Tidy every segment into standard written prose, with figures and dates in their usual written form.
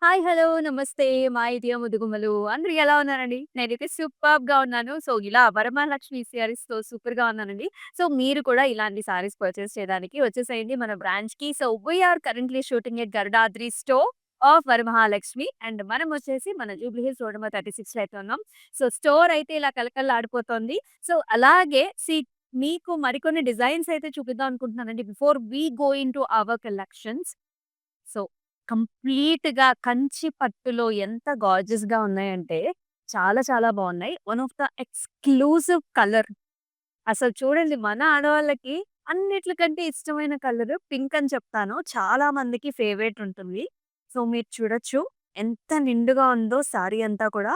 Hi. Hello. నమస్తే. My dear ముదుగుమ్మలు. అందరూ ఎలా ఉన్నారండి? నేనైతే సూపర్బ్‌గా ఉన్నాను. సో, ఇలా వరమహాలక్ష్మి శారీస్‌తో సూపర్‌గా ఉన్నానండి. సో, మీరు కూడా ఇలాంటి శారీస్ పర్చేస్ చేయడానికి వచ్చేసేయండి మన బ్రాంచ్‌కి. So, we are currently shooting at Garudadri store of Varamahalakshmi. And మనం వచ్చేసి మన జూబ్లీ హిల్స్ రోడ్ నెంబర్ 36లో అయితే ఉన్నాం. సో, స్టోర్ అయితే ఇలా కళకళలాడిపోతోంది. సో, అలాగే మీకు మరికొన్ని డిజైన్స్ అయితే చూపిద్దాం అనుకుంటున్నానండి. Before we go into our collections. So, కంప్లీట్‌గా కంచి పట్టులో ఎంత గార్జియస్‌గా ఉన్నాయంటే, చాలా చాలా బావున్నాయి. One of the exclusive colour. అసలు చూడండి మన ఆడవాళ్ళకి అన్నిట్లకంటే ఇష్టమైన కలర్ పింక్ అని చెప్తాను. చాలా మందికి ఫేవరెట్ ఉంటుంది. సో, మీరు చూడొచ్చు ఎంత నిండుగా ఉందో సారీ అంతా కూడా.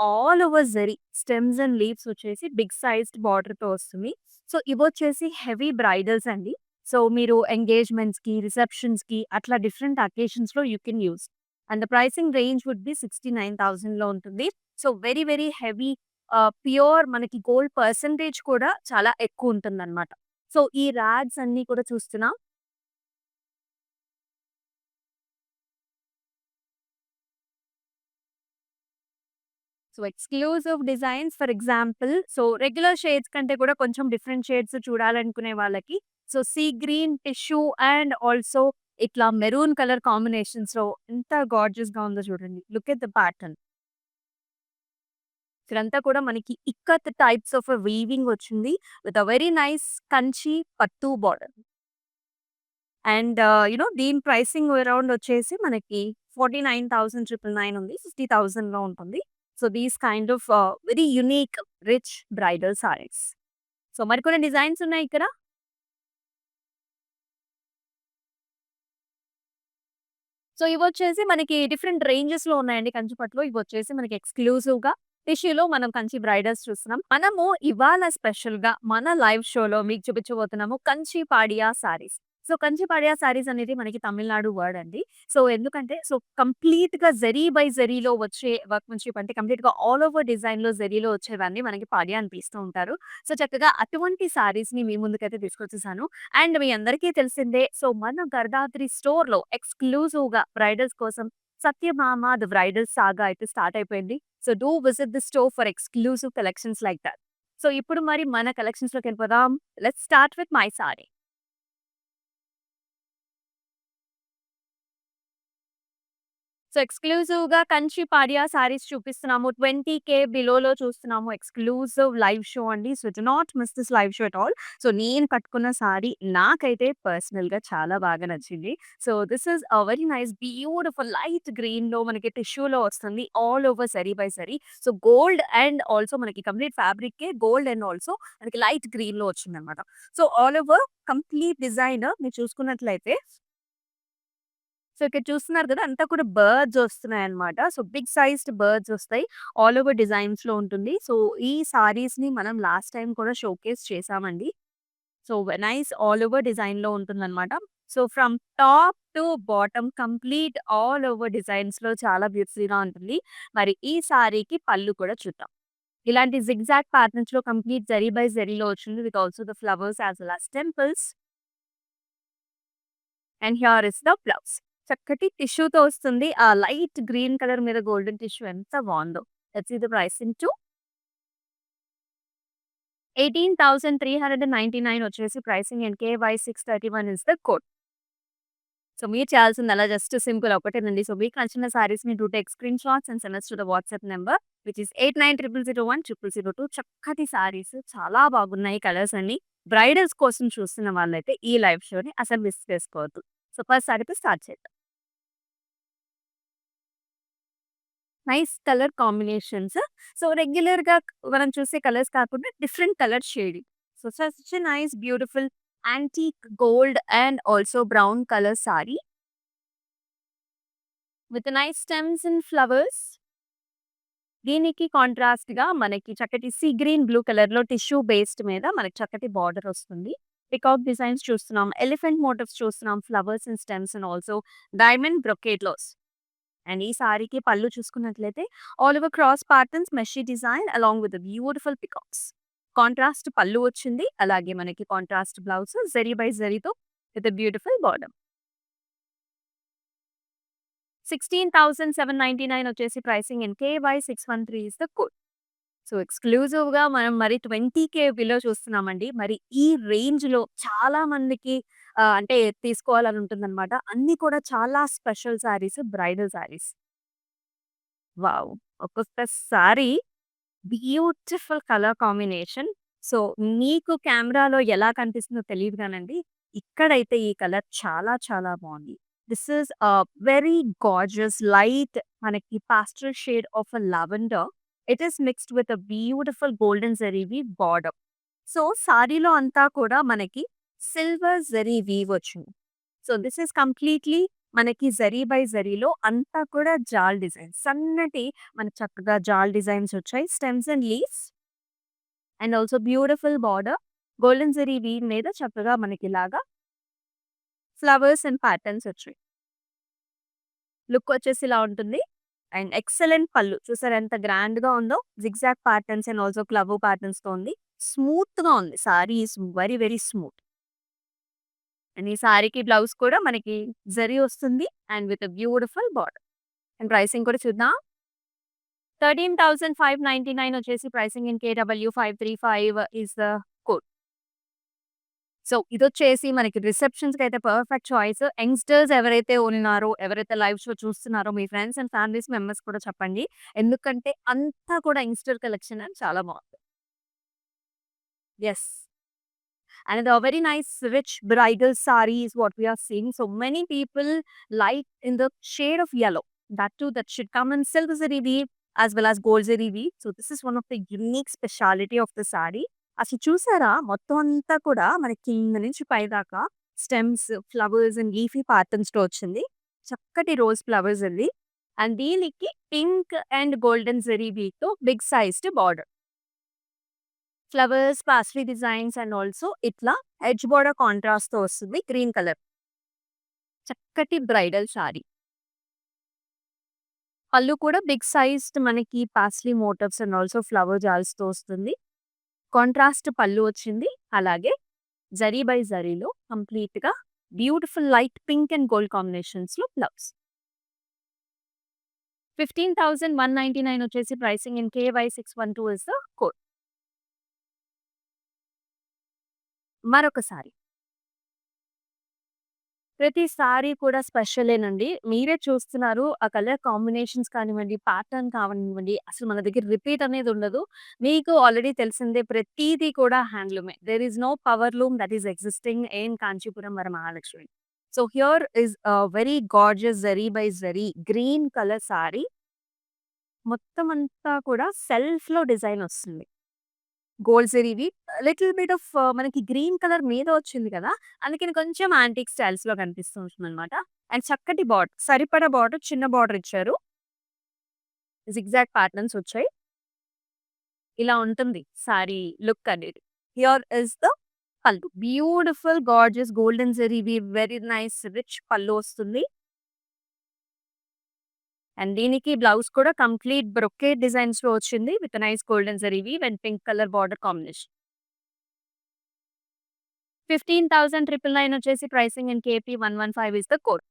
All over zari stems and leaves వచ్చేసి బిగ్ సైజ్డ్ బార్డర్‌తో వస్తుంది. సో, ఇవొచ్చేసి హెవీ బ్రైడల్స్ అండి. సో, మీరు ఎంగేజ్‌మెంట్స్‌కి, రిసెప్షన్స్‌కి అట్లా డిఫరెంట్ అకేషన్స్‌లో you can use. And the pricing range would be 69,000లో ఉంటుంది. So, very very heavy pure మనకి గోల్డ్ పర్సెంటేజ్ కూడా చాలా ఎక్కువుంటుందనమాట. సో, ఈ రాగ్స్ అన్నీ కూడా చూస్తున్నాం. So, exclusive designs for example regular shades కంటే కూడా కొంచెం డిఫరెంట్ షేడ్స్ చూడాలనుకునే వాళ్ళకి sea green, tissue and also ఇట్లా మెరూన్ కలర్ కాంబినేషన్స్‌లో ఎంత గార్జియస్‌గా ఉందో చూడండి. Look at the pattern. ఇక్కడంతా కూడా మనకి ఇక్కత్ టైప్స్ ఆఫ్ వీవింగ్ వచ్చింది. With a very nice Kanchi పట్టు బోర్డర్. అండ్ దీని ప్రైసింగ్ అరౌండ్ వచ్చేసి మనకి 49,999 ఉంది. 50,000లో ఉంటుంది. So, these kind of very unique rich bridal saris. So, మరికొన్ని డిజైన్స్ ఉన్నాయి ఇక్కడ. ఇవొచ్చేసి మనకి డిఫరెంట్ రేంజెస్‌లో ఉన్నాయండి కంచి పట్టులో. ఇవొచ్చేసి మనకి ఎక్స్‌క్లూజివ్‌గా టిష్యూలో మనం కంచి బ్రైడల్స్ చూస్తున్నాం. మనము ఇవాళ స్పెషల్‌గా మన లైవ్ షోలో మీకు చూపించబోతున్నాము కంచి పాడియా సారీస్. కంచి పాడియా సారీస్ అనేది మనకి తమిళనాడు వర్డ్ అండి. ఎందుకంటే కంప్లీట్‌గా జరీ బై జరీలో వచ్చే వర్క్‌మెన్‌షిప్ అంటే కంప్లీట్‌గా ఆల్ ఓవర్ డిజైన్‌లో జరీలో వచ్చేవన్నీ మనకి పాడియా అని పిలుస్తూ ఉంటారు. చక్కగా అటువంటి సారీస్‌ని మీ ముందుకైతే తీసుకొచ్చేసాను. అండ్ మీ అందరికీ తెలిసిందే. మన గర్దాద్రి స్టోర్‌లో ఎక్స్‌క్లూజివ్‌గా బ్రైడల్స్ కోసం సత్యభామ ది బ్రైడల్ సాగా అయితే స్టార్ట్ అయిపోయింది. Do visit the store for exclusive collections like that. ఇప్పుడు మరి మన కలెక్షన్స్‌లోకెళ్ళిపోదాం. Let's start with my sari. ఎక్స్‌క్లూజివ్‌గా కంచి పాడియా సారీస్ చూపిస్తున్నాము. 20,000 బిలోలో చూస్తున్నాము. ఎక్స్‌క్లూజివ్ లైవ్ షో అండి. Do not miss this live show at all. నేను కట్టుకున్న సారీ నాకైతే పర్సనల్‌గా చాలా బాగా నచ్చింది. This is a very nice beautiful light గ్రీన్‌లో మనకి టిష్యూలో వస్తుంది. All over zari by zari. Gold and also మనకి కంప్లీట్ ఫ్యాబ్రికే గోల్డ్ అండ్ ఆల్సో మనకి లైట్ గ్రీన్‌లో వచ్చిందనమాట. ఆల్ ఓవర్ కంప్లీట్ డిజైన్ మీరు చూసుకున్నట్లయితే ఇక్కడ చూస్తున్నారు కదా! అంతా కూడా బర్డ్స్ వస్తున్నాయన్నమాట. బిగ్ సైజ్డ్ బర్డ్స్ వస్తాయి. ఆల్ ఓవర్ డిజైన్స్‌లో ఉంటుంది. ఈ సారీస్‌ని మనం లాస్ట్ టైమ్ కూడా షోకేస్ చేశామండి. నైస్ ఆల్ ఓవర్ డిజైన్‌లో ఉంటుందన్నమాట. From top to bottom complete all over డిజైన్స్‌లో చాలా బ్యూటిఫుల్‌గా ఉంటుంది. మరి ఈ సారీకి పళ్ళు కూడా చూద్దాం. ఇలాంటి జిగ్‌జాగ్ ప్యాటర్న్స్‌లో కంప్లీట్ జరీ బై జరీలో వచ్చింది. With also the flowers as well as temples. And here is the blouse. చక్కటి టిష్యూతో వస్తుంది. ఆ లైట్ గ్రీన్ కలర్ మీద గోల్డెన్ టిష్యూ ఎంత బావుందో. Let's see the pricing too. 18,399 వచ్చేసి pricing and KY 631 is the code. మీరు చేయాల్సిందల్లా జస్ట్ సింపుల్ ఒకటేనండి. మీకు నచ్చిన సారీస్‌ని do take screen shots and send us to the WhatsApp number which is 8900010002. చక్కటి సారీస్ చాలా బాగున్నాయి కలర్స్ అన్ని. బ్రైడల్స్ కోసం చూస్తున్న వాళ్ళైతే ఈ లైవ్ షోని అసలు మిస్ చేసుకోవద్దు. ఫస్ట్ సారీతో స్టార్ట్ చేద్దాం. Nice colour combinations. రెగ్యులర్‌గా మనం చూసే కలర్స్ కాకుండా different colour shading. Such a nice beautiful antique gold and also brown colour sari with nice stems and flowers. దీనికి కాంట్రాస్ట్‌గా మనకి చక్కటి సీ గ్రీన్, బ్లూ కలర్‌లో టిష్యూ బేస్డ్ మీద మనకి చక్కటి బార్డర్ వస్తుంది. పికాక్ డిజైన్స్ చూస్తున్నాం. ఎలిఫెంట్ మోటివ్స్ చూస్తున్నాం. Flowers and stems and also diamond బ్రొకేట్‌లోస్. అండ్ ఈ సారీకి పళ్ళు చూసుకున్నట్లయితే ఆల్ ఓవర్ క్రాస్ ప్యాటర్న్స్ మెషీ design along with beautiful peacocks. Contrast pallu వచ్చింది. అలాగే మనకి కాంట్రాస్ట్ బ్లౌజ్ జరీ బై జరీతో విత్ బ్యూటిఫుల్ బార్డర్. 16,799 వచ్చేసి pricing in KY 613 is the code. So, ఎక్స్‌క్లూజివ్‌గా మనం మరి 20,000 బిలో చూస్తున్నామండి. మరి ఈ రేంజ్‌లో చాలా మందికి అంటే తీసుకోవాలని ఉంటుందన్నమాట. అన్నీ కూడా చాలా special saris, bridal saris. Wow! ఒక్కొక్క sari beautiful colour combination. So, మీకు కెమెరాలో ఎలా కనిపిస్తుందో తెలీదు గానండి. ఇక్కడైతే ఈ కలర్ చాలా చాలా బావుంది. This is very gorgeous light మనకి pastel shade of a lavender. It is mixed with a beautiful golden zari weave border. So, సారీలో అంతా కూడా మనకి సిల్వర్ జరీ వీవ్ వచ్చింది. సో, దిస్ ఈస్ కంప్లీట్‌లీ మనకి జరీ బై జరీలో అంతా కూడా జాల్ డిజైన్. సన్నటి మనకు చక్కగా జాల్ డిజైన్స్ వచ్చాయి. Stems and leaves and also beautiful border. Golden zari weave మీద చక్కగా మనకిలాగా ఫ్లవర్స్ అండ్ ప్యాటర్న్స్ వచ్చాయి. లుక్ వచ్చేసి ఇలా ఉంటుంది. అండ్ ఎక్సలెంట్ పళ్ళు. చూసారా ఎంత గ్రాండ్‌గా ఉందో. Zigzag patterns and also clove ప్యాటర్న్స్‌తో ఉంది. స్మూత్‌గా ఉంది. Sari is very very smooth. And ఈ సారీకి బ్లౌజ్ కూడా మనకి జరీ వస్తుంది. And with beautiful border. And pricing కూడా చూద్దాం. 13,599 వచ్చేసి pricing in KW 535 is the code. So, ఇదొచ్చేసి మనకి రిసెప్షన్స్‌కైతే పర్ఫెక్ట్ చాయిస్. యంగ్‌స్టర్స్ ఎవరైతే ఉన్నారో, ఎవరైతే లైవ్ షో చూస్తున్నారో మీ ఫ్రెండ్స్ అండ్ ఫ్యామిలీస్ మెంబర్స్ కూడా చెప్పండి. ఎందుకంటే అంతా కూడా యంగ్‌స్టర్ కలెక్షన్ అని చాలా బావుంది. Yes. And a very nice rich bridal saree is what we are seeing. So many people like in the shade of yellow. That too, that should come in silver zari weave as well as gold zari weave. So this is one of the unique speciality of the saree. అసలు చూసారా మొత్తం అంతా కూడా మనకి కింద నుంచి పైదాకా stems, flowers and leafy patterns తో వచ్చింది. చక్కటి రోజ్ ఫ్లవర్స్ అండి. అండ్ దీనికి pink and golden zari weave తో బిగ్ సైజ్డ్ బార్డర్. ఫ్లవర్స్, పాస్ట్రీ డిజైన్స్ అండ్ ఆల్సో ఇట్లా ఎడ్జ్ బోర్డర్ కాంట్రాస్ట్‌తో వస్తుంది. Green colour. చక్కటి బ్రైడల్ సారీ. పళ్ళు కూడా బిగ్ సైజ్డ్ మనకి పాస్ట్లీ మోటివ్స్ అండ్ ఆల్సో ఫ్లవర్ జాల్స్‌తో వస్తుంది. కాంట్రాస్ట్ పళ్ళు వచ్చింది. అలాగే జరీ బై జరీలో కంప్లీట్‌గా beautiful light pink and gold కాంబినేషన్స్‌లో బ్లౌజ్. 15,199 వచ్చేసి pricing in KY 612 is the code. మరొకసారి ప్రతి సారీ కూడా స్పెషలేనండి. మీరే చూస్తున్నారు. ఆ కలర్ కాంబినేషన్స్ కానివ్వండి, ప్యాటర్న్ కానివ్వండి, అసలు మన దగ్గర రిపీట్ అనేది ఉండదు. మీకు ఆల్రెడీ తెలిసిందే ప్రతీది కూడా హ్యాండ్లూమే. There is no power loom that is existing in Kanchipuram Varamahalakshmi. So, here is very gorgeous zari by zari green colour sari. మొత్తం అంతా కూడా సెల్ఫ్‌లో డిజైన్ వస్తుంది. గోల్డ్ జరీవి లిటిల్ బిట్ ఆఫ్ మనకి గ్రీన్ కలర్ మీద వచ్చింది కదా! అందుకని కొంచెం యాంటిక్ స్టైల్స్‌లో కనిపిస్తూ ఉంటుందన్నమాట. అండ్ చక్కటి బార్డర్ సరిపడా బార్డర్ చిన్న బార్డర్ ఇచ్చారు. జిగ్‌జాగ్ ప్యాటర్న్స్ వచ్చాయి. ఇలా ఉంటుంది సారీ లుక్ అనేది. Here is the pallu. Beautiful gorgeous golden జరీవి వెరీ నైస్ రిచ్ పల్లు వస్తుంది. అండ్ దీనికి బ్లౌజ్ కూడా కంప్లీట్ బ్రొకేట్ డిజైన్స్‌లో వచ్చింది. విత్ నైస్ గోల్డెన్ జరీవి and pink colour border combination. 15,999 వచ్చేసి pricing in KP 115 is the code.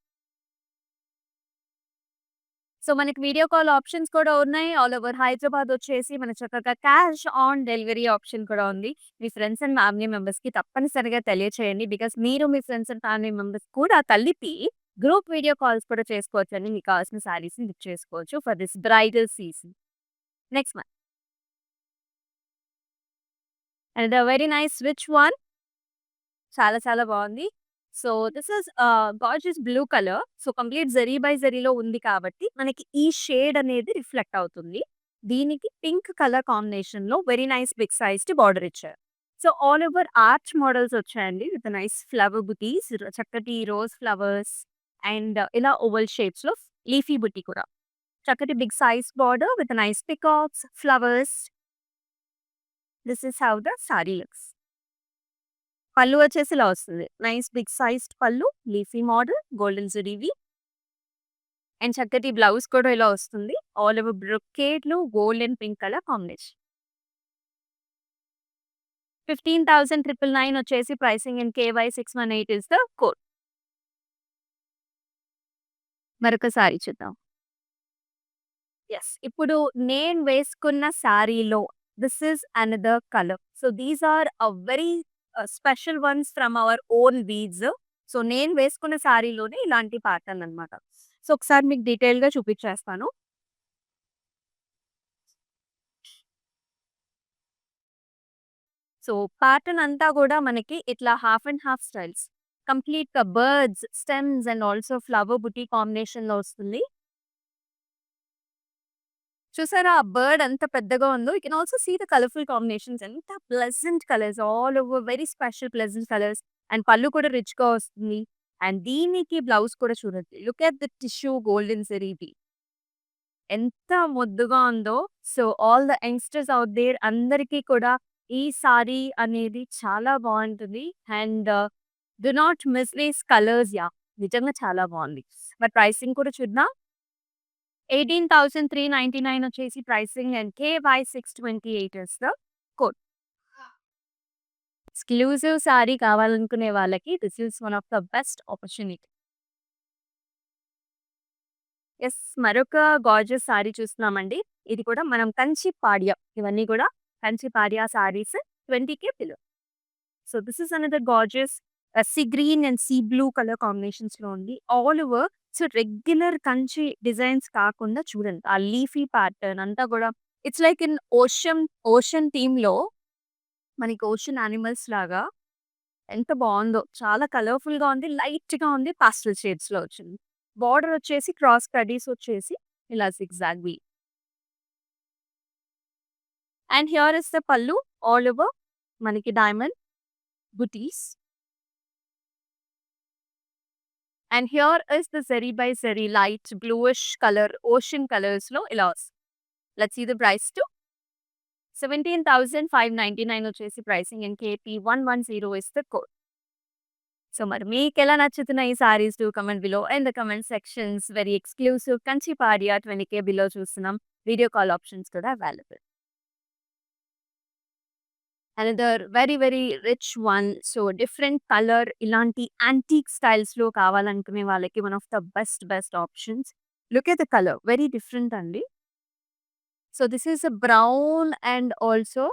So, మనకి వీడియో కాల్ ఆప్షన్స్ కూడా ఉన్నాయి. ఆల్ ఓవర్ హైదరాబాద్ వచ్చేసి మనకు చక్కగా క్యాష్ ఆన్ డెలివరీ ఆప్షన్ కూడా ఉంది. మీ ఫ్రెండ్స్ అండ్ ఫ్యామిలీ మెంబర్స్‌కి తప్పనిసరిగా తెలియచేయండి. బికాస్ మీరు మీ ఫ్రెండ్స్ అండ్ ఫ్యామిలీ మెంబర్స్ కూడా కలిపి గ్రూప్ వీడియో కాల్స్ కూడా చేసుకోవచ్చండి. మీకు కావాల్సిన శారీస్‌ని బుక్ చేసుకోవచ్చు for this bridal season. Next one. And the very nice rich one. చాలా చాలా బావుంది. So, this is gorgeous blue colour. So, complete zari by జరీలో ఉంది కాబట్టి మనకి ఈ షేడ్ అనేది రిఫ్లెక్ట్ అవుతుంది. దీనికి పింక్ కలర్ కాంబినేషన్‌లో very nice big sized border ఇచ్చారు. So, all over arch models వచ్చాయండి. విత్ నైస్ ఫ్లవర్ బుటీస్ చక్కటి రోజ్ ఫ్లవర్స్ అండ్ ఇలా ఓవల్ షేప్స్‌లో లీఫీ బుటీ కూడా. చక్కటి big size border with nice peacocks, flowers. This is how the sari looks. Pallu వచ్చేసి ఇలా వస్తుంది. Nice big sized pallu, leafy model, golden జరీవి అండ్ చక్కటి బ్లౌజ్ కూడా ఇలా వస్తుంది. ఆల్ ఓవర్ బ్రొకేడ్‌లో gold and pink colour combination. 15,999 వచ్చేసి pricing in KY 618 is the code. మరొక సారీ చూద్దాం. యెస్. ఇప్పుడు నేను వేసుకున్న సారీలో this is another colour. So, these are very special ones from our own beads. So, నేను వేసుకున్న సారీలోనే ఇలాంటి ప్యాటర్న్ అన్నమాట. సో, ఒకసారి మీకు డీటెయిల్‌గా చూపించేస్తాను. సో, ప్యాటర్న్ అంతా గూడా మనకి ఇట్లా హాఫ్ అండ్ హాఫ్ స్టైల్స్. కంప్లీట్‌గా birds, stems and also flower buti కాంబినేషన్‌లో వస్తుంది. చూసారా ఆ బర్డ్ ఎంత పెద్దగా ఉందో? You can also see the colourful combinations. ఎంత pleasant colours all over very special pleasant colours. And pallu కూడా రిచ్‌గా వస్తుంది. అండ్ దీనికి బ్లౌజ్ కూడా చూడండి. Look at the tissue golden జరీది. ఎంత ముద్దుగా ఉందో. So, all the youngsters out there అందరికీ కూడా ఈ సారీ అనేది చాలా బావుంటుంది. And do not miss these colours yeah! నిజంగా చాలా బావుంది. మరి ప్రైసింగ్ కూడా చూద్దాం. 18,399 వచ్చేసి pricing and KY628 is the code. Exclusive sari కావాలనుకునే వాళ్ళకి this is one of the best opportunity. Yes. మరొక గార్జియస్ సారీ చూస్తున్నామండి. ఇది కూడా మనం కంచి పాడియా. ఇవన్నీ కూడా Kanchi పాడియా saris 20,000 below. So, this is another gorgeous sea green and sea blue colour కాంబినేషన్స్‌లో ఉంది. All over so, regular Kanchi designs కాకుండా చూడండి. ఆ లీఫీ ప్యాటర్న్ అంతా కూడా ఇట్స్ లైక్ ఇన్ ఓషన్ థీమ్‌లో మనకి ఓషన్ యానిమల్స్ లాగా ఎంత బావుందో. చాలా కలర్‌ఫుల్‌గా ఉంది. లైట్‌గా ఉంది. పాస్టెల్ షేడ్స్‌లో వచ్చింది. బోర్డర్ వచ్చేసి క్రాస్ కడ్డీస్ వచ్చేసి ఇలా జిగ్‌జాగ్ వి. And here is the pallu all over మనకి diamond butis. And here is the zari by zari light bluish colour ocean కలర్స్‌లో ఇలా వస్తుంది. Let's see the price to 17,599 వచ్చేసి pricing and KP110 is the code. So, మరి మీకెలా నచ్చుతున్నాయి ఈ saris? Do comment below in the comment sections. Very exclusive Kanchi Padiya 20,000 below చూస్తున్నాం. Video call options కూడా available. Another very very rich one. So, different colour ఇలాంటి antique స్టైల్స్‌లో కావాలనుకునే వాళ్ళకి one of the best options. Look at the colour very different అండి. So, this is a brown and also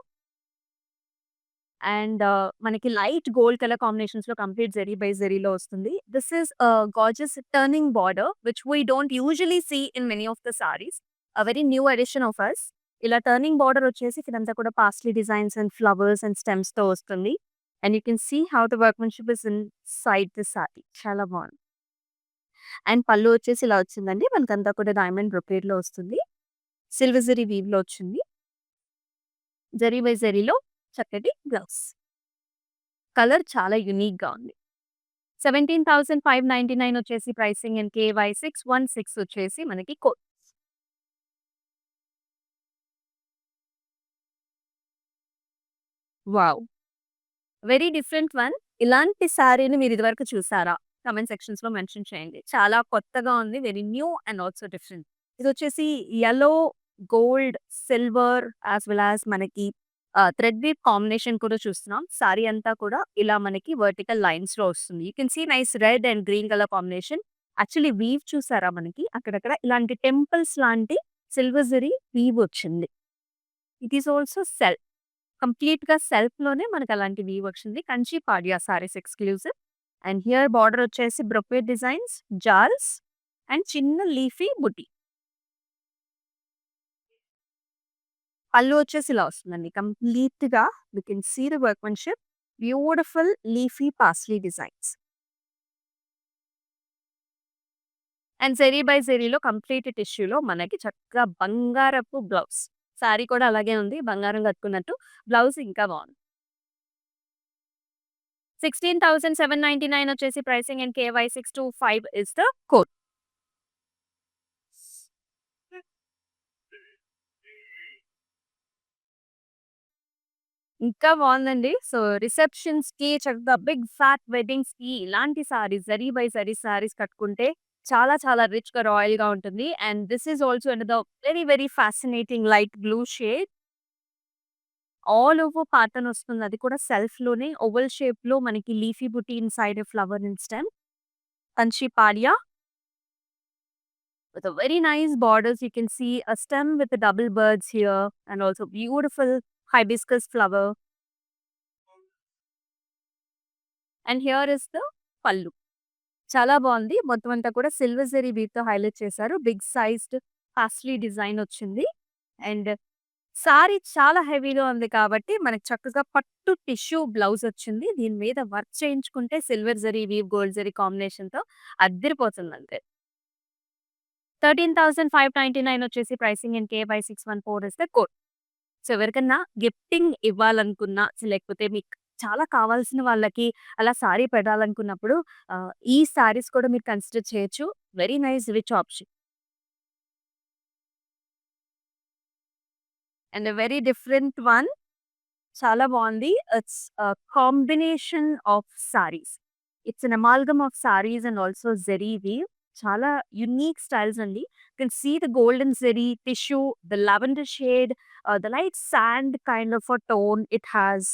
మనకి light gold colour కాంబినేషన్స్‌లో complete zari by జరీలో వస్తుంది. This is gorgeous turning border which we don't usually see in many of the saris. Very new addition of us. ఇలా turning border వచ్చేసి ఇదంతా కూడా paisley designs and flowers and స్టెమ్స్‌తో వస్తుంది. And you can see how the workmanship is inside the sari. చాలా బావుంది. And పళ్ళు వచ్చేసి ఇలా వచ్చిందండి. మనకంతా కూడా డైమండ్ బ్రొకేడ్‌లో వస్తుంది. సిల్వర్ జరీ వీవ్‌లో వచ్చింది. జరీ బై జరీలో చక్కటి బ్లౌజ్. కలర్ చాలా యూనిక్‌గా ఉంది. 17,599 వచ్చేసి ప్రైసింగ్ అండ్ KY616 వచ్చేసి మనకి code. Wow! Very different one. ఇలాంటి సారీని మీరు ఇదివరకు చూసారా? కామెంట్ సెక్షన్స్‌లో మెన్షన్ చేయండి. చాలా కొత్తగా ఉంది. Very new and also different. ఇదొచ్చేసి yellow, gold, silver as well as మనకి థ్రెడ్ వీవ్ కాంబినేషన్ కూడా చూస్తున్నాం. సారీ అంతా కూడా ఇలా మనకి వర్టికల్ లైన్స్‌లో వస్తుంది. You can see nice red and green colour combination. Actually weave చూసారా మనకి అక్కడక్కడ ఇలాంటి టెంపుల్స్ లాంటి సిల్వర్ జరీ వీవ్ వచ్చింది. It is also self. కంప్లీట్‌గా సెల్ఫ్‌లోనే మనకు అలాంటి వీవ్ వచ్చింది. Kanchi పాడియా saris exclusive. And here border వచ్చేసి బ్రొకేడ్ డిజైన్స్, జాల్స్ అండ్ చిన్న లీఫీ బుటీ. పళ్ళు వచ్చేసి ఇలా వస్తుందండి. కంప్లీట్‌గా you can see the workmanship. Beautiful leafy paisley designs. And zari by జరీలో కంప్లీట్ టిష్యూలో మనకి చక్కగా బంగారపు బ్లౌజ్. సారీ కూడా అలాగే ఉంది. బంగారం కట్టుకున్నట్టు. బ్లౌజ్ ఇంకా బావుంది. 16,799 వచ్చేసి pricing and KY625 is the code. ఇంకా బావుందండి. సో, రిసెప్షన్స్‌కి చక్కగా బిగ్ ఫ్యాట్ వెడ్డింగ్స్‌కి ఇలాంటి సారీస్ జరీ బై జరీ సారీస్ కట్టుకుంటే చాలా చాలా రిచ్‌గా, రాయల్‌గా ఉంటుంది. And this is also another very very fascinating light blue shade. All over pattern వస్తుంది. అది కూడా సెల్ఫ్‌లోనే ఓవల్ షేప్‌లో మనకి leafy buti inside a flower and stem. Kanchi Padiya with a very nice borders. You can see a stem with the double birds here and also beautiful hibiscus flower. And here is the pallu. చాలా బావుంది. మొత్తం అంతా కూడా silver zari బీడ్‌తో highlight చేశారు. Big sized paisley design వచ్చింది. And sorry చాలా హెవీగా ఉంది కాబట్టి మనకు చక్కగా పట్టు టిష్యూ బ్లౌజ్ వచ్చింది. దీని మీద వర్క్ చేయించుకుంటే silver zari, weave gold zari కాంబినేషన్‌తో అద్దిరిపోతుందంతే. 13,599 వచ్చేసి pricing in KY614 is the code. So ఎవరికన్నా గిఫ్టింగ్ ఇవ్వాలనుకున్నా, లేకపోతే మీకు చాలా కావాల్సిన వాళ్ళకి అలా సారీ పెట్టాలనుకున్నప్పుడు ఈ సారీస్ కూడా మీరు కన్సిడర్ చేయొచ్చు. Very nice rich option. And very different one. చాలా బావుంది. It's combination of saris. It's an amalgam of saris and also zari weave. చాలా యూనిక్ స్టైల్స్ అండి. You can see the golden zari tissue, the lavender shade, the light sand kind of a tone it has.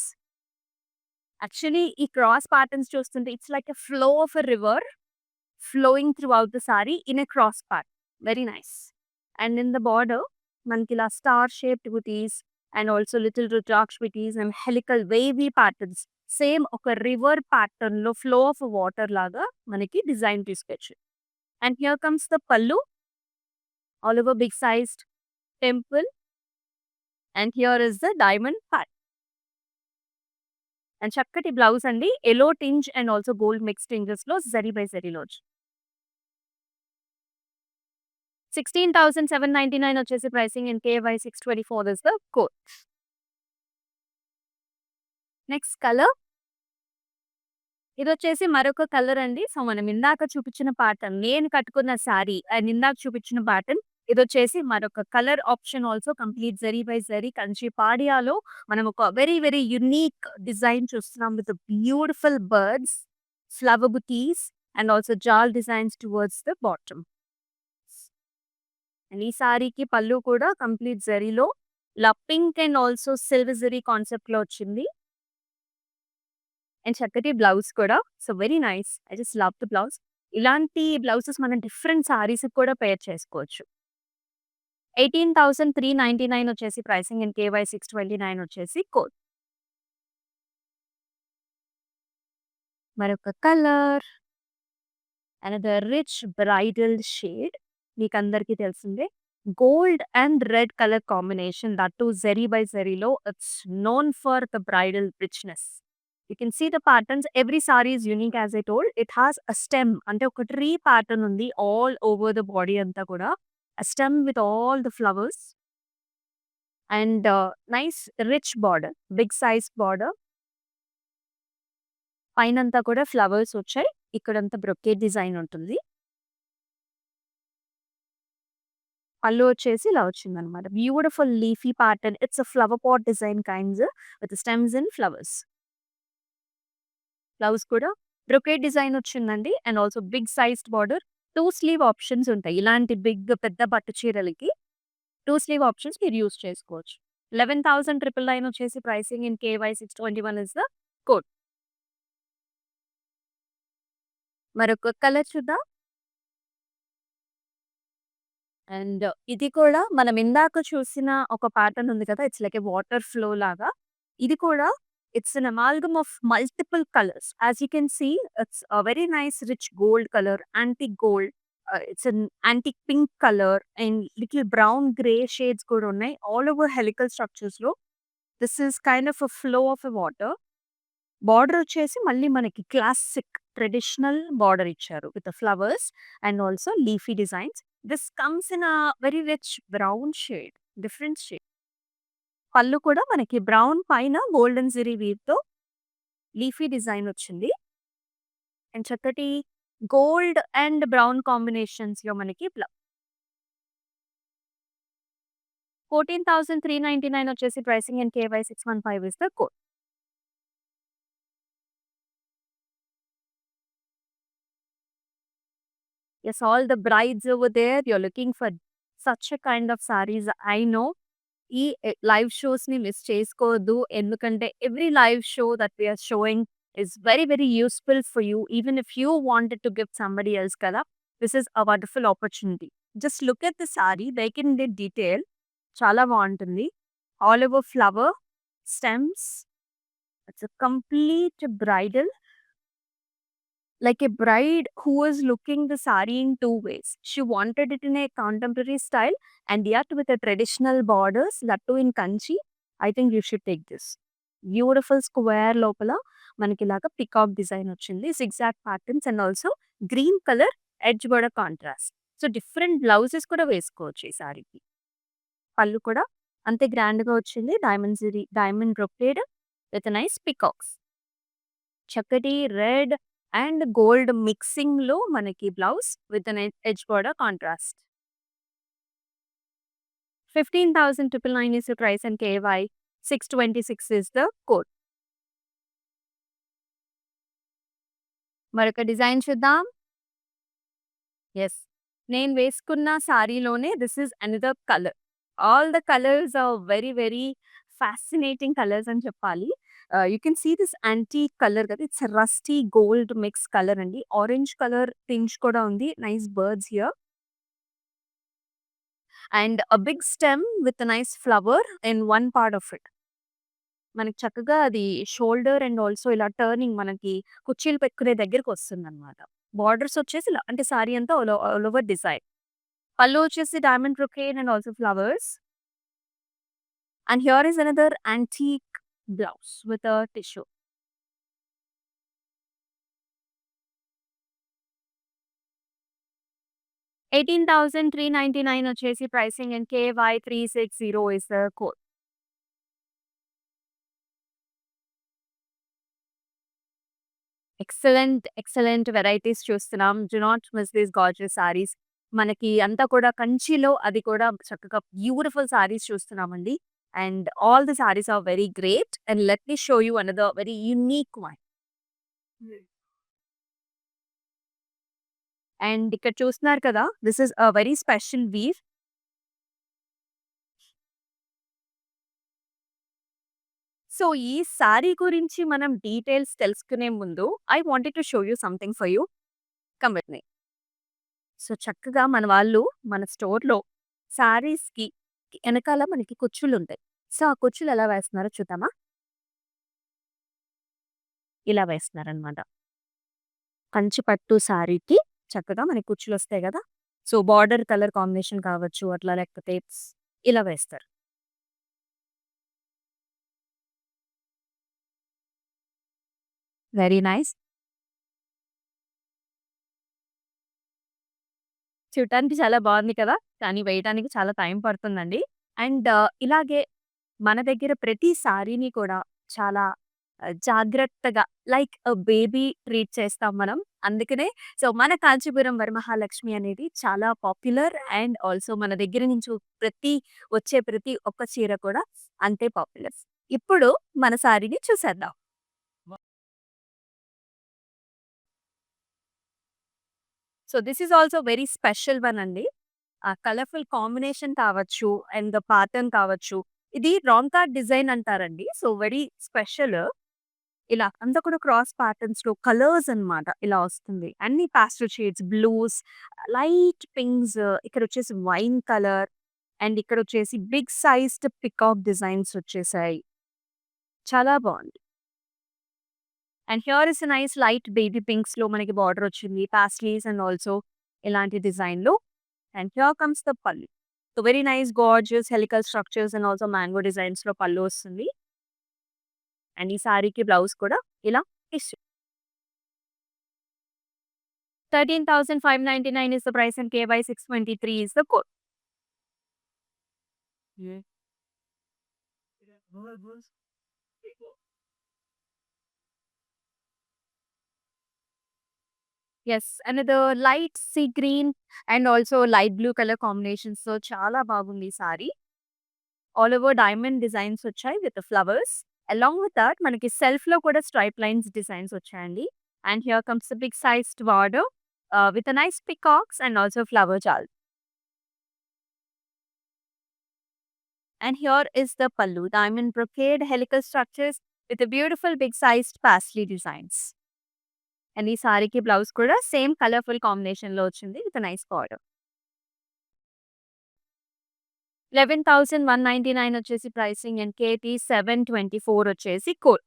Actually ఈ cross patterns చూస్తుంటే it's like a flow of a river flowing throughout the sari in a cross part. Very nice. And in the border మనకి ఇలా star shaped butis and also little rudraksha butis and helical wavy patterns. Same ఒక river pattern లో flow of water లాగా మనకి design తీసుకొచ్చు. And here comes the pallu, all over big sized temple. And here is the diamond part. And చక్కటి blouse అండి. Yellow tinge and also gold mix tinges లో zari by జరీలో 16,799 వచ్చేసి pricing in KY624 is the code. Next colour. ఇదొచ్చేసి మరొక colour అండి. So మనం ఇందాక చూపించిన ప్యాటర్న్, నేను కట్టుకున్న సారీ అండ్ ఇందాక చూపించిన ప్యాటర్న్, ఇదొచ్చేసి మరొక colour option also complete zari by zari Kanchi పాడియాలో మనం ఒక వెరీ వెరీ యునిక్ డిజైన్ చూస్తున్నాం with beautiful birds, flower butis and also jaal designs towards the bottom. And ఈ సారీకి పళ్ళు కూడా కంప్లీట్ జరీలో pink and also silver zari concept లో వచ్చింది. అండ్ చక్కటి బ్లౌజ్ కూడా. So very nice. I just love the blouse. ఇలాంటి బ్లౌజెస్ మనం డిఫరెంట్ సారీస్ కూడా పేర్ చేసుకోవచ్చు. 18,399 వచ్చేసి ప్రైసింగ్ ఇన్ KY629 వచ్చేసి కోడ్. మరొక colour. Another rich bridal shade. మీకందరికీ తెలిసిందే gold and red colour combination, that too zari by జరీలో it's known for the bridal richness. You can see the patterns. Every sari is unique as I told. It has a stem, అంటే ఒక tree pattern ఉంది all over the body అంతా కూడా. A stem with all the flowers and nice rich border, big size border. పైనంతా కూడా flowers వచ్చాయి. ఇక్కడంతా brocade design ఉంటుంది. పళ్ళు వచ్చేసి ఇలా వచ్చిందనమాట. Beautiful leafy pattern. It's a flower pot design kinds with stems and flowers. Blouse కూడా బ్రొకేట్ డిజైన్ వచ్చిందండి. And also big sized border. 2 sleeve options ఉంటాయి. ఇలాంటి బిగ్ పెద్ద పట్టు చీరలకి 2 స్లీవ్ ఆప్షన్స్ మీరు యూజ్ చేసుకోవచ్చు. 11,999 వచ్చేసి pricing in KY621 is the code. మరొక కలర్ చూద్దాం. అండ్ ఇది కూడా మనం ఇందాక చూసిన ఒక ప్యాటర్న్ ఉంది కదా! It's like a water flow లాగా. ఇది కూడా it's an amalgam of multiple colours. As you can see it's a very nice rich gold colour, antique gold, it's an antique pink colour and little brown grey shades కూడా ఉన్నాయి. All over helical స్ట్రక్చర్స్‌లో this is kind of a flow of a water. Border వచ్చేసి మళ్ళీ మనకి classic traditional border ఇచ్చారు with flowers and also leafy designs. This comes in a very rich brown shade, different shade. పళ్ళు కూడా మనకి brown పైన golden zari వీవ్‌తో leafy design వచ్చింది. And చక్కటి గోల్డ్ అండ్ బ్రౌన్ కాంబినేషన్స్‌లో మనకి 14,399 వచ్చేసి pricing in KY615 is the code. Yes, all the brides over there, you're looking for such a kind of sarees. I know. ఈ live షోస్‌ని miss చేసుకోవద్దు. ఎందుకంటే every live show that we are showing is very very useful for you. Even if you wanted to give somebody else కదా! This is a wonderful opportunity. Just look at the sari like in the detail చాలా బాగుంటుంది. All over flower stems. It's a complete bridal, like a bride who was looking the sari in two ways. She wanted it in a contemporary style and yet with a traditional borders, that too in kanchi. I think you should take this. Beautiful square లోపల మనకి ఇలాగా peacock design వచ్చింది. Zigzag patterns and also green colour edge కూడా contrast. So different blouses కూడా వేసుకోవచ్చు ఈ సారీకి. పళ్ళు కూడా అంతే గ్రాండ్ గా వచ్చింది. Diamond brocade with nice peacocks. చక్కటి రెడ్ అండ్ గోల్డ్ మిక్సింగ్ లో మనకి blouse with edge border contrast. 15,999 is the price and KY 626 is the code. మరొక డిజైన్ చూద్దాం. ఎస్, నేను వేసుకున్న సారీలోనే this is another colour. All the colours are very very fascinating colours అని చెప్పాలి. You can see this antique colour కదా, it's rusty gold mix colour అండి. Orange colour tinge కూడా ఉంది. Nice birds here and a big stem with nice flower in one part of it. మనకి చక్కగా అది shoulder and also ఇలా turning మనకి కుర్చీలు పెట్టుకునే దగ్గరికి వస్తుందన్నమాట. బార్డర్స్ వచ్చేసి ఇలా అంటే సారీ అంతా ఆల్ ఓవర్ డిజైన్. పళ్ళు వచ్చేసి diamond brocade and also flowers. And here is another antique blouse with a tissue. $18,399 వచ్చేసి pricing and KY 360 is the code. Excellent, excellent varieties చూస్తున్నాం. Do not miss these gorgeous saris. మనకి అంతా కూడా కంచిలో అది కూడా చక్కగా బ్యూటిఫుల్ సారీస్ చూస్తున్నామండి. And all the saris are very great. And let me show you another very unique one. And ఇక్కడ చూస్తున్నారు కదా, this is a very special weave. So ఈ సారీ గురించి మనం డీటెయిల్స్ తెలుసుకునే ముందు I wanted to show you something for you. Come with me. So చక్కగా మన వాళ్ళు మన స్టోర్‌లో శారీస్‌కి ఎనకాల మనకి కుచ్చులుంటాయి. సో ఆ కుచ్చులు ఎలా వేస్తున్నారో చూద్దామా? ఇలా వేస్తున్నారనమాట. కంచి పట్టు శారీకి చక్కగా మనకి కుచ్చులొస్తాయి గదా! సో బార్డర్ కలర్ కాంబినేషన్ కావచ్చు, అట్లా లేకపోతే ఇలా వేస్తారు. Very nice. చూడటానికి చాలా బాగుంది కదా! కానీ వేయటానికి చాలా టైం పడుతుందండి. అండ్ ఇలాగే మన దగ్గర ప్రతి సారీని కూడా చాలా జాగ్రత్తగా లైక్ బేబీ ట్రీట్ చేస్తాం మనం. అందుకనే సో మన కాంచీపురం వరమహాలక్ష్మి అనేది చాలా పాపులర్ అండ్ ఆల్సో మన దగ్గర నుంచి వచ్చే ప్రతి ఒక్క చీర కూడా అంతే పాపులర్. ఇప్పుడు మన సారీని చూసేద్దాం. So this is also very special one అండి. ఆ కలర్‌ఫుల్ కాంబినేషన్ కావచ్చు అండ్ ద ప్యాటర్న్ కావచ్చు. ఇది రాంగ్ కార్డ్ డిజైన్ అంటారండి. So very special. ఇలా అంతా కూడా క్రాస్ ప్యాటర్న్స్‌లో కలర్స్ అన్నమాట. ఇలా వస్తుంది. అన్ని pastel shades, blues, light pinks, ఇక్కడొచ్చేసి వైన్ కలర్ అండ్ ఇక్కడొచ్చేసి బిగ్ సైజ్డ్ పికాక్ డిజైన్స్ వచ్చేసాయి. చాలా బావుంది. And here is a nice light baby పింక్స్‌లో మనకి బార్డర్ వచ్చింది. పాస్టెల్స్ అండ్ ఆల్సో ఇలాంటి డిజైన్‌లో. And here comes the pallu. So very nice gorgeous helical structures and also mango డిజైన్స్‌లో పల్లు వస్తుంది. అండ్ ఈ సారీకి బ్లౌజ్ కూడా ఇలా ఇచ్చు. 13,599 is the price and KY 623 is the code. Yes, another light sea green and also light blue color combinations. So చాలా బాగుంది ఈ sari. All over diamond designs వచ్చాయి with flowers. Along with that మనకి సెల్ఫ్‌లో కూడా స్ట్రైప్ లైన్స్ డిజైన్స్ వచ్చాయండి. And here comes the big sized border with a nice peacocks and also flower jaal. And here is the pallu, diamond brocade helical structures with a beautiful big sized paisley designs. And ఈ సారీకి blouse కూడా same colourful కాంబినేషన్‌లో వచ్చింది with nice border. 11,199 వచ్చేసి pricing and KT 724 వచ్చేసి code.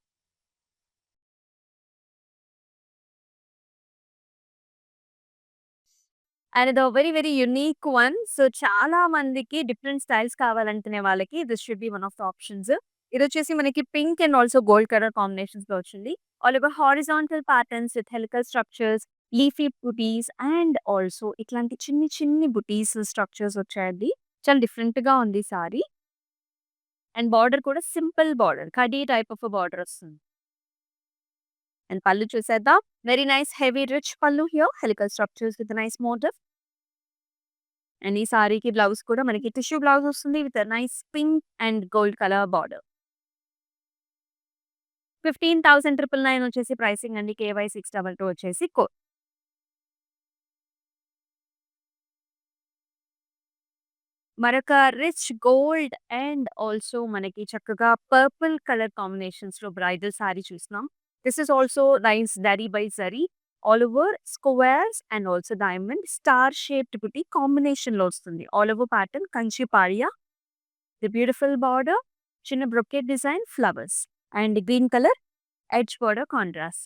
And ఇది very very unique one. So చాలా మందికి డిఫరెంట్ స్టైల్స్ కావాలనుకునే వాళ్ళకి this should be one of the options. ఇదొచ్చేసి మనకి pink and also gold colour కాంబినేషన్స్‌లో వచ్చింది. All over horizontal patterns with helical structures, leafy butis and also ఇట్లాంటి చిన్ని చిన్ని బుటీస్ స్ట్రక్చర్స్ వచ్చాయండి. చాలా డిఫరెంట్‌గా ఉంది సారీ. అండ్ బార్డర్ కూడా సింపుల్ బార్డర్. కడీ టైప్ ఆఫ్ బార్డర్ వస్తుంది. అండ్ పళ్ళు చూసేద్దాం. Very nice heavy rich pallu here. Helical structures with nice motif. And ఈ సారీకి బ్లౌజ్ కూడా మనకి టిష్యూ బ్లౌజ్ వస్తుంది with nice pink and gold colour border. 15,999 వచ్చేసి ప్రైసింగ్ అండి. KY 622 వచ్చేసి కోడ్. మరొక రిచ్ గోల్డ్ అండ్ ఆల్సో మనకి చక్కగా పర్పుల్ కలర్ కాంబినేషన్స్‌లో బ్రైడల్ సారీ చూస్తున్నాం. This is also nice zari by zari. All over squares and also diamond star shaped buti కాంబినేషన్‌లో వస్తుంది. All over pattern Kanchi Padiya. The beautiful border, చిన్న brocade design, flowers and green colour edge border contrast.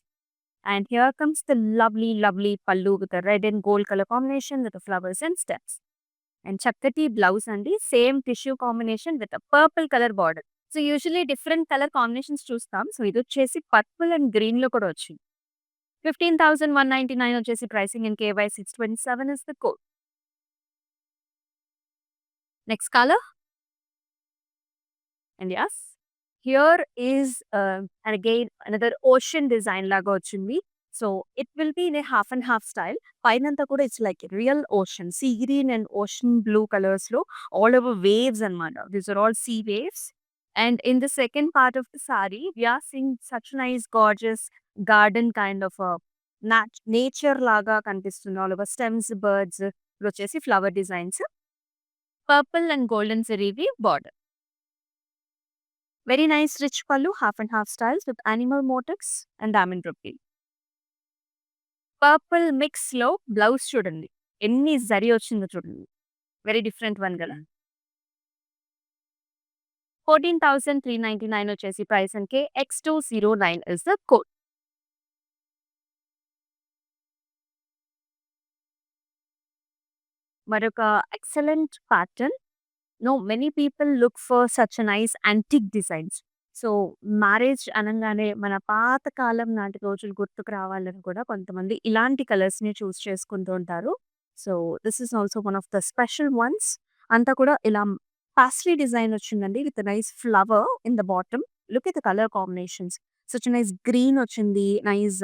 And here comes the lovely, lovely pallu with a red and gold color combination with the flowers and steps. And chakkati blouse and the same tissue combination with a purple color border. So usually different color combinations చూస్తాం. So ఇది వచ్చేసి purple and green లో కూడా వచ్చింది. 15,199 వచ్చేసి pricing and KY 627 is the code. Next color. And yes, here is and again another ocean design laga వచ్చింది. So it will be in a half and half style. పైనంతా కూడా it's like a real ocean. Sea green and ocean blue colors లో all over waves అన్నమాట. These are all sea waves. And in the second part of the saree, we are seeing such nice gorgeous garden kind of a nature లాగా కనిపిస్తుంది. All over stems, birds, ఇవి వచ్చేసి flower designs. Purple and golden zari weave border. Very nice rich pallu, half and half styles with animal motifs and diamond brocade. Purple mix లో blouse చూడండి. ఎన్ని జరీ వచ్చిందో చూడండి. Very different one కదా. 14,399 వచ్చేసి price అంకే. X209 is the code. మరొక excellent pattern. No many people look for such nice antique designs. So marriage అనంగానే మన పాత కాలం నాటి రోజులు గుర్తుకు రావాలని కూడా కొంతమంది ఇలాంటి కలర్స్‌ని చూస్ చేసుకుంటూ ఉంటారు. So this is also one of the special ones. అంతా కూడా ఇలా పాస్ట్రీ డిజైన్ వచ్చిందండి with nice flower in the bottom. Look at the colour combinations. Such nice green వచ్చింది. Nice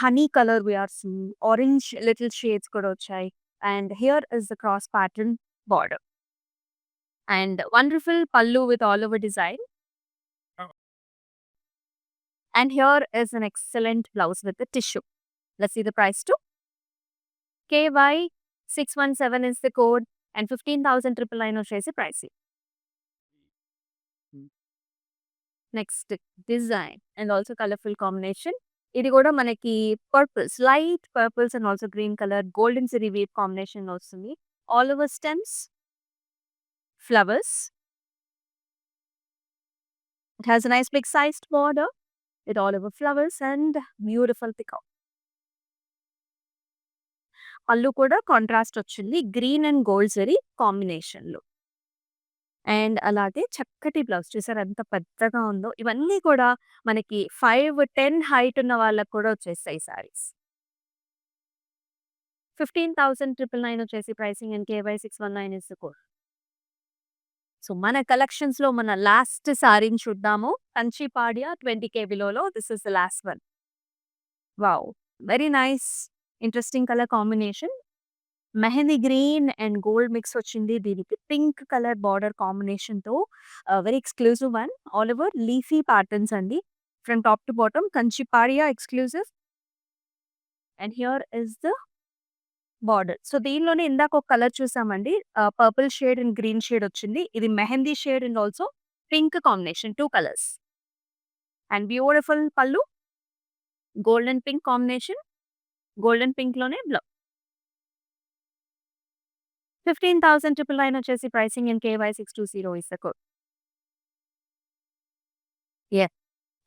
honey colour we are seeing. Orange little shades కూడా వచ్చాయి. And here is the cross pattern border. And wonderful pallu with all over design. And here is an excellent blouse with the tissue. Let's see the price too. KY 617 is the code and 15,999 వచ్చేసి pricing. Next design and also colorful combination. ఇది కూడా మనకి purples, light purples and also green color golden zari weave combination వస్తుంది. All over stems, flowers. It has a nice big sized border with all over flowers and beautiful peacock. పళ్ళు కూడా contrast వచ్చింది. Green and gold zari కాంబినేషన్‌లో. And అలాగే చక్కటి blouse చూసారా ఎంత పెద్దగా ఉందో. ఇవన్నీ కూడా మనకి 5, 10 హైట్ ఉన్న వాళ్ళకి కూడా వచ్చేస్తాయి సారీస్. 15,999 వచ్చేసి pricing and KY 619 is the code. So మన కలెక్షన్స్‌లో మన లాస్ట్ సారీని చూద్దాము. కంచి పాడియా 20K బిలోలో this is the last one. Wow! Very nice interesting colour combination. Mehendi green and gold mix వచ్చింది. దీనికి పింక్ కలర్ బార్డర్ కాంబినేషన్‌తో very exclusive one. All over leafy patterns అండి. From top to bottom Kanchi Padiya exclusive. And here is the border. So దీనిలోనే ఇందాక ఒక colour చూసామండి. Purple shade and green shade వచ్చింది. ఇది mehendi shade and also pink combination 2 colours. And beautiful pallu. Golden pink combination. Golden pink లోనే blouse. 15,999 వచ్చేసి pricing in KY 620 is the code. Yeah!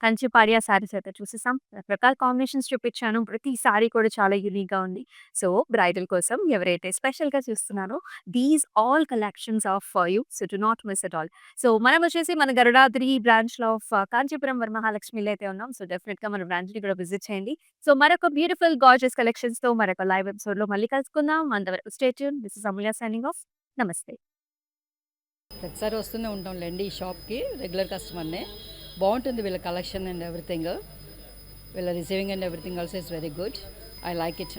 Kanchi Padiya saris అయితే చూసేసాం. రకరకాల కాంబినేషన్స్ చూపించాను. ప్రతి సారీ కూడా చాలా యూనిక్‌గా ఉంది. సో, బ్రైడల్ కోసం ఎవరైతే స్పెషల్‌గా చూస్తున్నారో these all collections are for you. So, do not miss at all. So, మనం వచ్చేసి మన గరుడాద్రి బ్రాంచ్‌లో ఆఫ్ కాంచీపురం వరమహాలక్ష్మిలో అయితే ఉన్నాం. సో, డెఫినిట్‌గా మన బ్రాంచ్‌ని కూడా విజిట్ చేయండి. సో, మరొక బ్యూటిఫుల్ గార్జియస్ కలెక్షన్స్‌తో మరొక లైవ్ ఎపిసోడ్‌లో మళ్ళీ కలుసుకుందాం. అంతవరకు stay tune. This is Amulya signing off. నమస్తే. ప్రతిసారి వస్తూనే ఉంటాంలేండి ఈ షాప్కి, రెగ్యులర్ కస్టమర్నే. బాగుంటుంది వీళ్ళ కలెక్షన్ అండ్ ఎవ్రీథింగ్. వీళ్ళ receiving and everything also is very good. I like it.